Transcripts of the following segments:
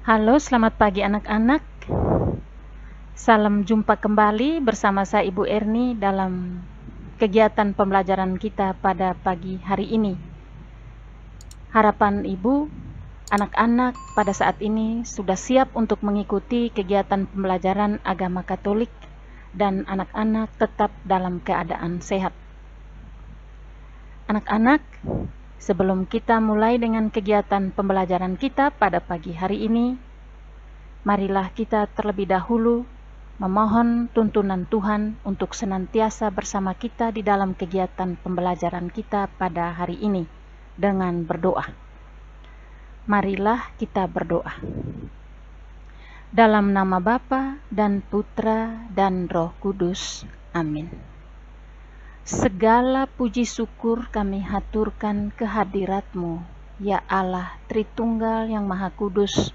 Halo, selamat pagi anak-anak. Salam jumpa kembali bersama saya Ibu Erni dalam kegiatan pembelajaran kita pada pagi hari ini. Harapan Ibu, anak-anak pada saat ini sudah siap untuk mengikuti kegiatan pembelajaran agama Katolik dan anak-anak tetap dalam keadaan sehat. Anak-anak, sebelum kita mulai dengan kegiatan pembelajaran kita pada pagi hari ini, marilah kita terlebih dahulu memohon tuntunan Tuhan untuk senantiasa bersama kita di dalam kegiatan pembelajaran kita pada hari ini dengan berdoa. Marilah kita berdoa. Dalam nama Bapa dan Putra dan Roh Kudus. Amin. Segala puji syukur kami haturkan kehadirat-Mu, ya Allah Tritunggal yang Maha Kudus,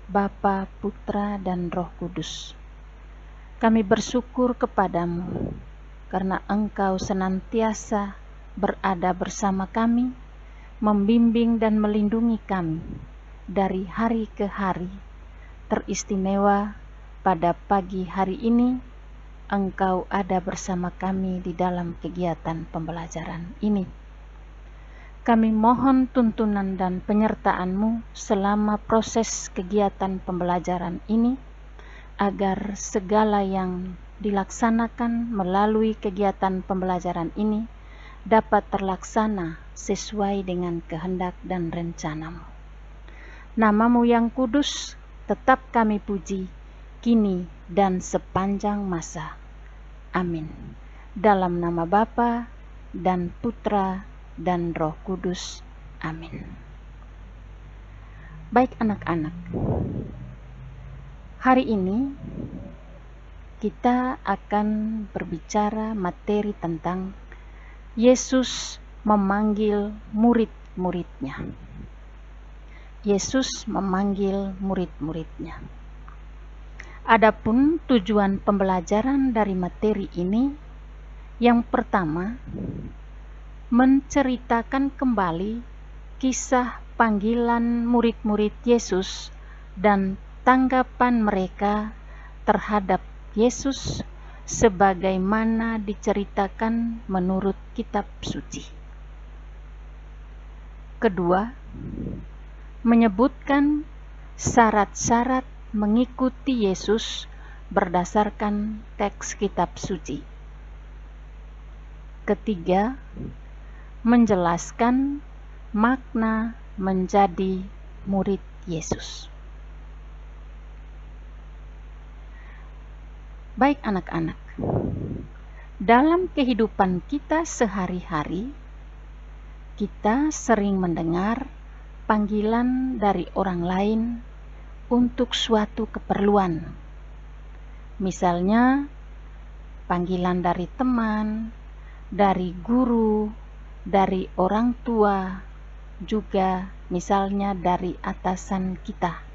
Bapa, Putra, dan Roh Kudus. Kami bersyukur kepadamu karena Engkau senantiasa berada bersama kami, membimbing dan melindungi kami dari hari ke hari. Teristimewa pada pagi hari ini, Engkau ada bersama kami di dalam kegiatan pembelajaran ini. Kami mohon tuntunan dan penyertaan-Mu selama proses kegiatan pembelajaran ini, agar segala yang dilaksanakan melalui kegiatan pembelajaran ini dapat terlaksana sesuai dengan kehendak dan rencana-Mu. Nama-Mu yang kudus tetap kami puji, kini dan sepanjang masa. Amin. Dalam nama Bapa dan Putra dan Roh Kudus. Amin. Baik anak-anak, hari ini kita akan berbicara materi tentang Yesus memanggil murid-muridnya. Yesus memanggil murid-muridnya. Adapun tujuan pembelajaran dari materi ini, yang pertama, menceritakan kembali kisah panggilan murid-murid Yesus dan tanggapan mereka terhadap Yesus sebagaimana diceritakan menurut kitab suci. Kedua, menyebutkan syarat-syarat mengikuti Yesus berdasarkan teks kitab suci. Ketiga, menjelaskan makna menjadi murid Yesus. Baik anak-anak, dalam kehidupan kita sehari-hari, kita sering mendengar panggilan dari orang lain untuk suatu keperluan. Misalnya, panggilan dari teman, dari guru, dari orang tua, juga misalnya dari atasan kita.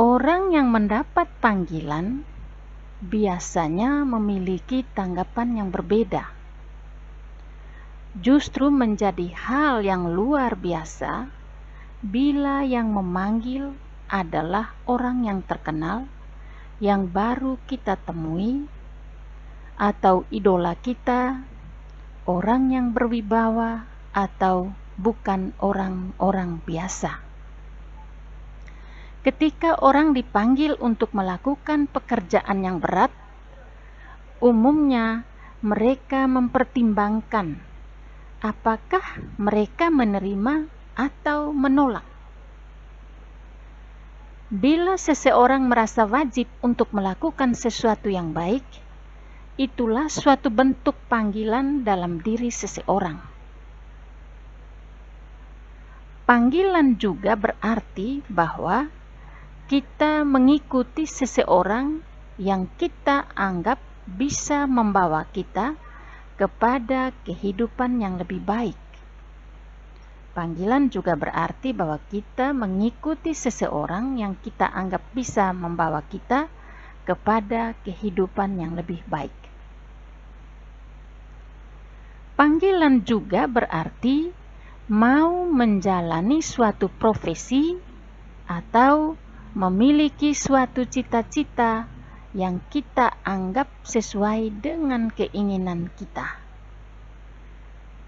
Orang yang mendapat panggilan biasanya memiliki tanggapan yang berbeda. Justru menjadi hal yang luar biasa bila yang memanggil adalah orang yang terkenal, yang baru kita temui, atau idola kita, orang yang berwibawa, atau bukan orang-orang biasa. Ketika orang dipanggil untuk melakukan pekerjaan yang berat, umumnya mereka mempertimbangkan apakah mereka menerima atau menolak. Bila seseorang merasa wajib untuk melakukan sesuatu yang baik, itulah suatu bentuk panggilan dalam diri seseorang. Panggilan juga berarti bahwa kita mengikuti seseorang yang kita anggap bisa membawa kita kepada kehidupan yang lebih baik. Panggilan juga berarti bahwa kita mengikuti seseorang yang kita anggap bisa membawa kita kepada kehidupan yang lebih baik. Panggilan juga berarti mau menjalani suatu profesi atau memiliki suatu cita-cita yang kita anggap sesuai dengan keinginan kita.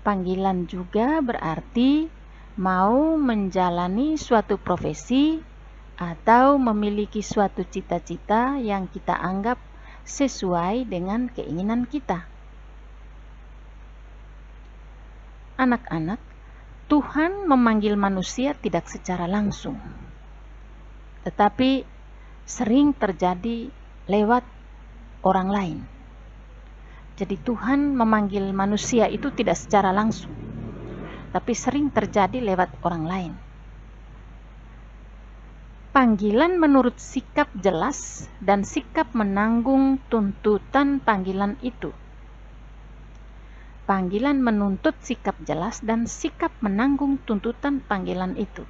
Panggilan juga berarti mau menjalani suatu profesi atau memiliki suatu cita-cita yang kita anggap sesuai dengan keinginan kita. Anak-anak, Tuhan memanggil manusia tidak secara langsung, tetapi sering terjadi lewat orang lain. Jadi Tuhan memanggil manusia itu tidak secara langsung, tapi sering terjadi lewat orang lain. Panggilan menurut sikap jelas dan sikap menanggung tuntutan panggilan itu. Panggilan menuntut sikap jelas dan sikap menanggung tuntutan panggilan itu.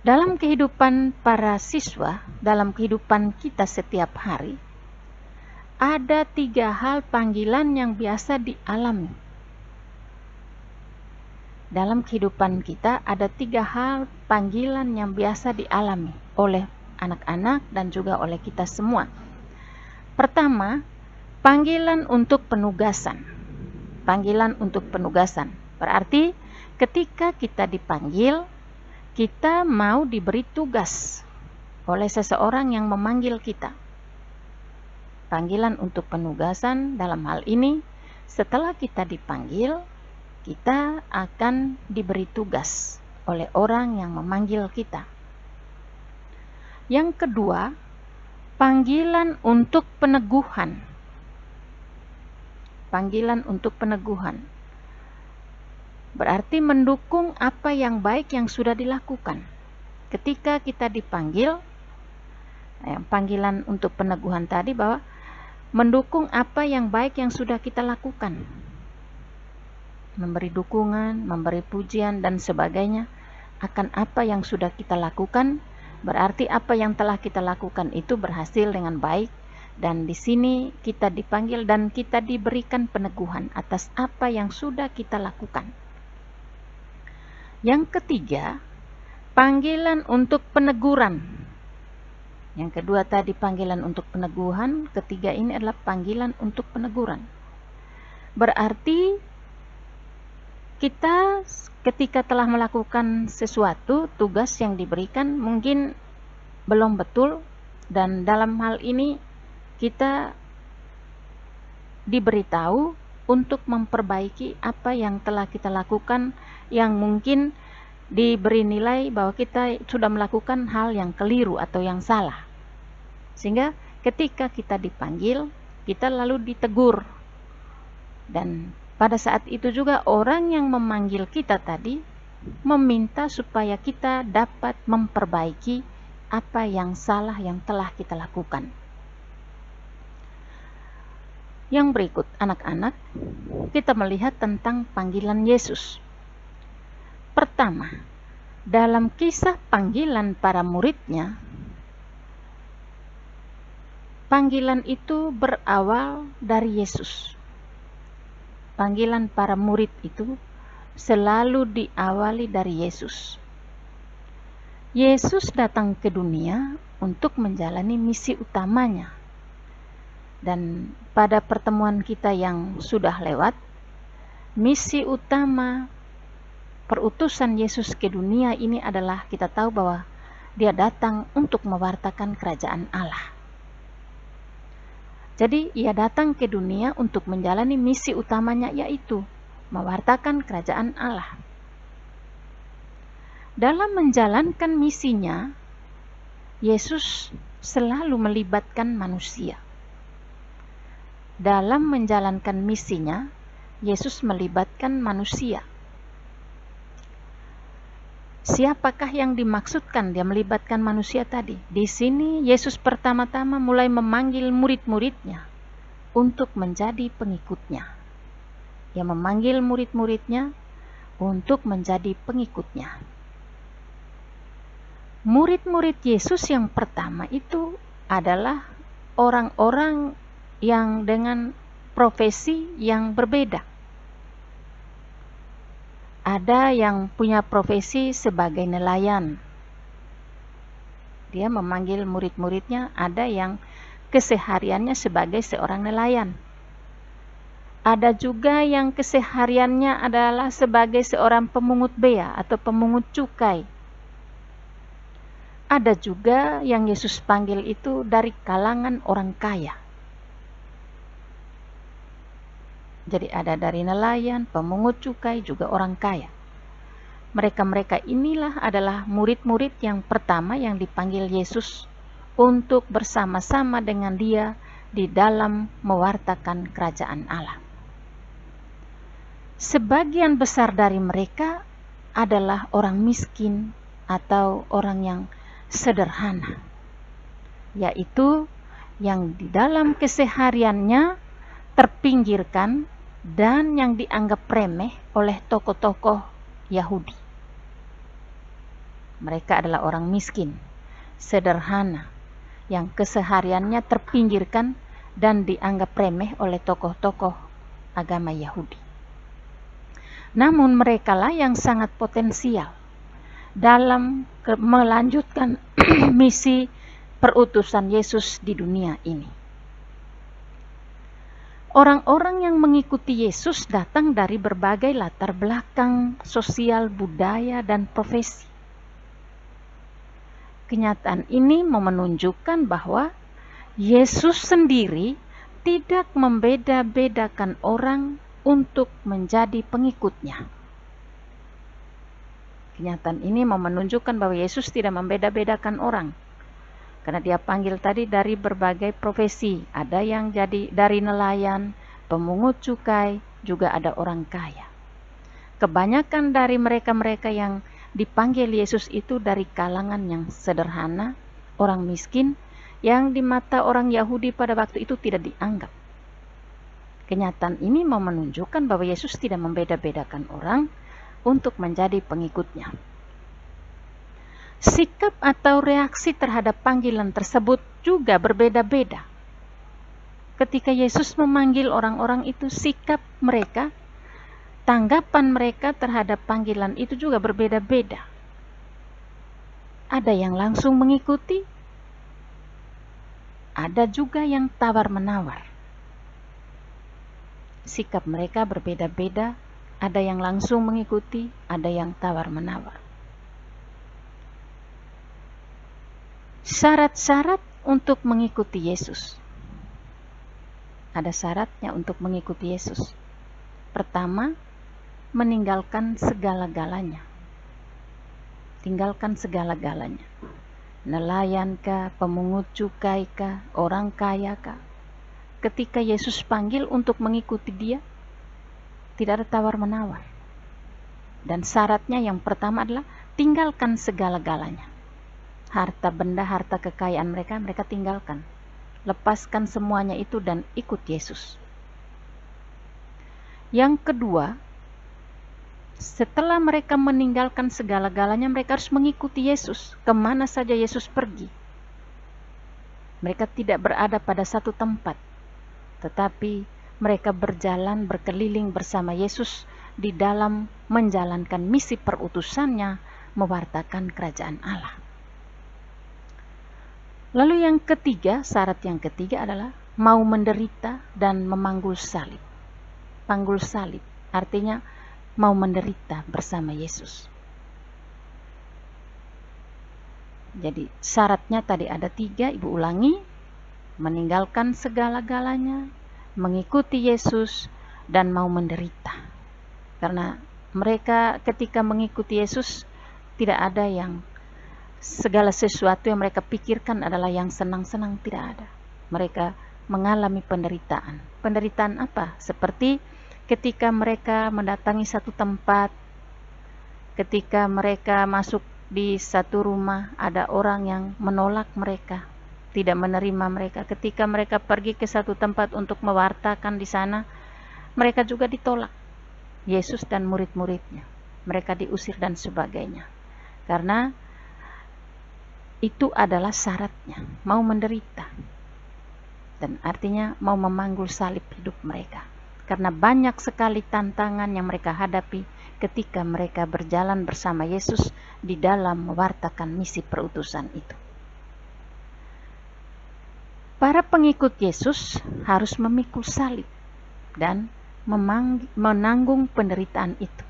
Dalam kehidupan para siswa, dalam kehidupan kita setiap hari, ada 3 hal panggilan yang biasa dialami. Dalam kehidupan kita ada 3 hal panggilan yang biasa dialami oleh anak-anak dan juga oleh kita semua. Pertama, panggilan untuk penugasan. Panggilan untuk penugasan berarti ketika kita dipanggil, kita mau diberi tugas oleh seseorang yang memanggil kita. Panggilan untuk penugasan dalam hal ini, setelah kita dipanggil, kita akan diberi tugas oleh orang yang memanggil kita. Yang kedua, panggilan untuk peneguhan. Panggilan untuk peneguhan berarti mendukung apa yang baik yang sudah dilakukan. Ketika kita dipanggil, panggilan untuk peneguhan tadi bahwa mendukung apa yang baik yang sudah kita lakukan, memberi dukungan, memberi pujian dan sebagainya akan apa yang sudah kita lakukan, berarti apa yang telah kita lakukan itu berhasil dengan baik. Dan di sini kita dipanggil dan kita diberikan peneguhan atas apa yang sudah kita lakukan. Yang ketiga, panggilan untuk peneguran. Yang kedua tadi panggilan untuk peneguhan, ketiga ini adalah panggilan untuk peneguran. Berarti kita ketika telah melakukan sesuatu, tugas yang diberikan mungkin belum betul, dan dalam hal ini kita diberitahu untuk memperbaiki apa yang telah kita lakukan yang mungkin diberi nilai bahwa kita sudah melakukan hal yang keliru atau yang salah. Sehingga ketika kita dipanggil, kita lalu ditegur. Dan pada saat itu juga orang yang memanggil kita tadi meminta supaya kita dapat memperbaiki apa yang salah yang telah kita lakukan. Yang berikut, anak-anak, kita melihat tentang panggilan Yesus. Pertama, dalam kisah panggilan para muridnya, panggilan itu berawal dari Yesus. Panggilan para murid itu selalu diawali dari Yesus. Yesus datang ke dunia untuk menjalani misi utamanya. Dan pada pertemuan kita yang sudah lewat, misi utama perutusan Yesus ke dunia ini adalah kita tahu bahwa dia datang untuk mewartakan kerajaan Allah. Jadi ia datang ke dunia untuk menjalani misi utamanya, yaitu mewartakan kerajaan Allah. Dalam menjalankan misinya, Yesus selalu melibatkan manusia. Dalam menjalankan misinya, Yesus melibatkan manusia. Siapakah yang dimaksudkan dia melibatkan manusia tadi? Di sini Yesus pertama-tama mulai memanggil murid-muridnya untuk menjadi pengikutnya. Dia memanggil murid-muridnya untuk menjadi pengikutnya. Murid-murid Yesus yang pertama itu adalah orang-orang yang dengan profesi yang berbeda. Ada yang punya profesi sebagai nelayan. Dia memanggil murid-muridnya, ada yang kesehariannya sebagai seorang nelayan. Ada juga yang kesehariannya adalah sebagai seorang pemungut bea atau pemungut cukai. Ada juga yang Yesus panggil itu dari kalangan orang kaya. Jadi ada dari nelayan, pemungut cukai, juga orang kaya. Mereka-mereka inilah adalah murid-murid yang pertama yang dipanggil Yesus untuk bersama-sama dengan Dia di dalam mewartakan kerajaan Allah. Sebagian besar dari mereka adalah orang miskin atau orang yang sederhana, yaitu yang di dalam kesehariannya terpinggirkan dan yang dianggap remeh oleh tokoh-tokoh Yahudi. Mereka adalah orang miskin, sederhana, yang kesehariannya terpinggirkan dan dianggap remeh oleh tokoh-tokoh agama Yahudi. Namun merekalah yang sangat potensial dalam melanjutkan misi perutusan Yesus di dunia ini. Orang-orang yang mengikuti Yesus datang dari berbagai latar belakang sosial, budaya, dan profesi. Kenyataan ini menunjukkan bahwa Yesus sendiri tidak membeda-bedakan orang untuk menjadi pengikutnya. Kenyataan ini menunjukkan bahwa Yesus tidak membeda-bedakan orang. Karena Dia panggil tadi dari berbagai profesi. Ada yang jadi dari nelayan, pemungut cukai, juga ada orang kaya. Kebanyakan dari mereka-mereka yang dipanggil Yesus itu dari kalangan yang sederhana, orang miskin, yang di mata orang Yahudi pada waktu itu tidak dianggap. Kenyataan ini menunjukkan bahwa Yesus tidak membeda-bedakan orang untuk menjadi pengikutnya. Sikap atau reaksi terhadap panggilan tersebut juga berbeda-beda. Ketika Yesus memanggil orang-orang itu, sikap mereka, tanggapan mereka terhadap panggilan itu juga berbeda-beda. Ada yang langsung mengikuti, ada juga yang tawar-menawar. Sikap mereka berbeda-beda, ada yang langsung mengikuti, ada yang tawar-menawar. Syarat-syarat untuk mengikuti Yesus. Ada syaratnya untuk mengikuti Yesus. Pertama, meninggalkan segala-galanya. Tinggalkan segala-galanya. Nelayan kah, pemungut cukai kah, orang kaya kah. Ketika Yesus panggil untuk mengikuti Dia, tidak ada tawar-menawar. Dan syaratnya yang pertama adalah tinggalkan segala-galanya. Harta benda, harta kekayaan mereka tinggalkan. Lepaskan semuanya itu dan ikut Yesus. Yang kedua, setelah mereka meninggalkan segala-galanya, mereka harus mengikuti Yesus. Kemana saja Yesus pergi. Mereka tidak berada pada satu tempat, tetapi mereka berjalan berkeliling bersama Yesus di dalam menjalankan misi perutusannya, mewartakan kerajaan Allah. Lalu yang ketiga, syarat yang ketiga adalah mau menderita dan memanggul salib. Panggul salib artinya mau menderita bersama Yesus. Jadi syaratnya tadi ada 3, Ibu ulangi. Meninggalkan segala-galanya, mengikuti Yesus, dan mau menderita. Karena mereka ketika mengikuti Yesus, tidak ada yang segala sesuatu yang mereka pikirkan adalah yang senang-senang, tidak ada. Mereka mengalami penderitaan. Penderitaan apa? Seperti ketika mereka mendatangi satu tempat, ketika mereka masuk di satu rumah, ada orang yang menolak mereka, tidak menerima mereka. Ketika mereka pergi ke satu tempat untuk mewartakan di sana, mereka juga ditolak. Yesus dan murid-muridnya, mereka diusir dan sebagainya. Karena itu adalah syaratnya, mau menderita. Dan artinya mau memanggul salib hidup mereka. Karena banyak sekali tantangan yang mereka hadapi ketika mereka berjalan bersama Yesus di dalam mewartakan misi perutusan itu. Para pengikut Yesus harus memikul salib dan menanggung penderitaan itu.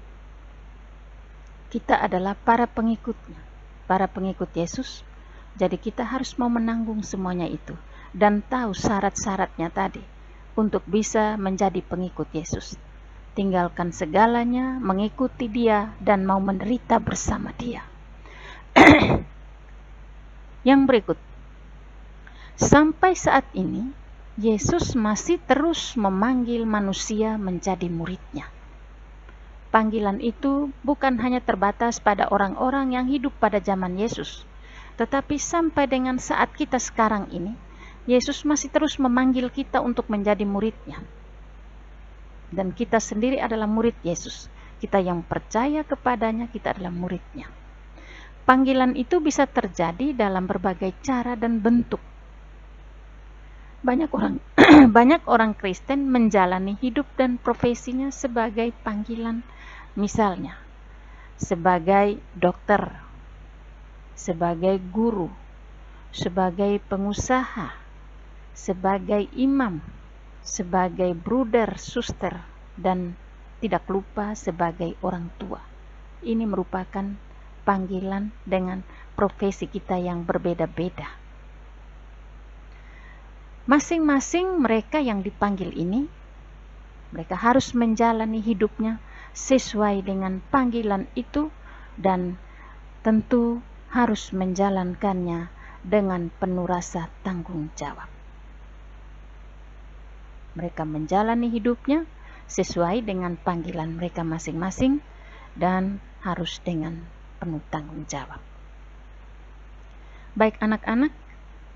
Kita adalah para pengikutnya, para pengikut Yesus, jadi kita harus mau menanggung semuanya itu dan tahu syarat-syaratnya tadi untuk bisa menjadi pengikut Yesus. Tinggalkan segalanya, mengikuti Dia, dan mau menderita bersama Dia. Yang berikut, sampai saat ini, Yesus masih terus memanggil manusia menjadi murid-Nya. Panggilan itu bukan hanya terbatas pada orang-orang yang hidup pada zaman Yesus, tetapi sampai dengan saat kita sekarang ini, Yesus masih terus memanggil kita untuk menjadi murid-Nya. Dan kita sendiri adalah murid Yesus. Kita yang percaya kepadanya, kita adalah murid-Nya. Panggilan itu bisa terjadi dalam berbagai cara dan bentuk. Banyak orang Kristen menjalani hidup dan profesinya sebagai panggilan, misalnya sebagai dokter, sebagai guru, sebagai pengusaha, sebagai imam, sebagai bruder, suster, dan tidak lupa sebagai orang tua. Ini merupakan panggilan dengan profesi kita yang berbeda-beda. Masing-masing mereka yang dipanggil ini, mereka harus menjalani hidupnya sesuai dengan panggilan itu dan tentu harus menjalankannya dengan penuh rasa tanggung jawab. Mereka menjalani hidupnya sesuai dengan panggilan mereka masing-masing dan harus dengan penuh tanggung jawab. Baik anak-anak,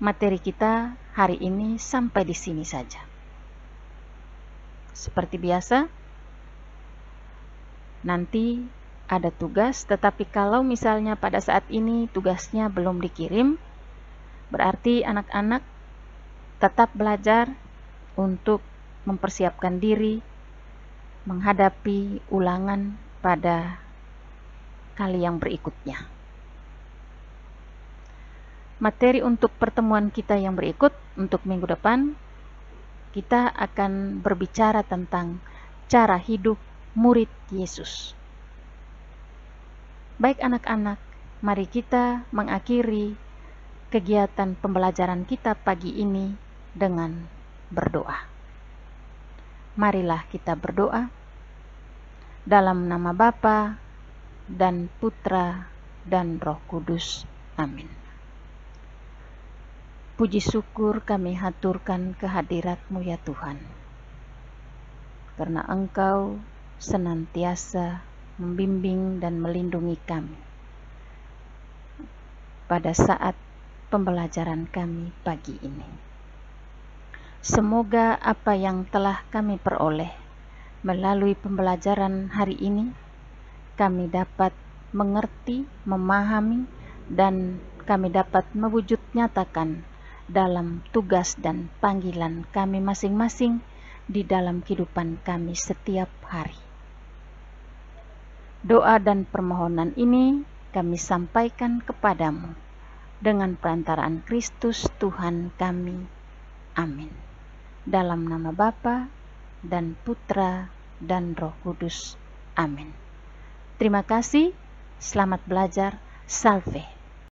materi kita hari ini sampai di sini saja. Seperti biasa, nanti ada tugas, tetapi kalau misalnya pada saat ini tugasnya belum dikirim, berarti anak-anak tetap belajar untuk mempersiapkan diri menghadapi ulangan pada kali yang berikutnya. Materi untuk pertemuan kita yang berikut untuk minggu depan, kita akan berbicara tentang cara hidup murid Yesus. Baik anak-anak, mari kita mengakhiri kegiatan pembelajaran kita pagi ini dengan berdoa. Marilah kita berdoa dalam nama Bapa dan Putra dan Roh Kudus. Amin. Puji syukur kami haturkan kehadirat-Mu ya Tuhan, karena Engkau senantiasa membimbing dan melindungi kami pada saat pembelajaran kami pagi ini. Semoga apa yang telah kami peroleh melalui pembelajaran hari ini, kami dapat mengerti, memahami, dan kami dapat mewujud nyatakan dalam tugas dan panggilan kami masing-masing di dalam kehidupan kami setiap hari. Doa dan permohonan ini kami sampaikan kepadamu dengan perantaraan Kristus Tuhan kami. Amin. Dalam nama Bapa dan Putra dan Roh Kudus. Amin. Terima kasih. Selamat belajar. Salve.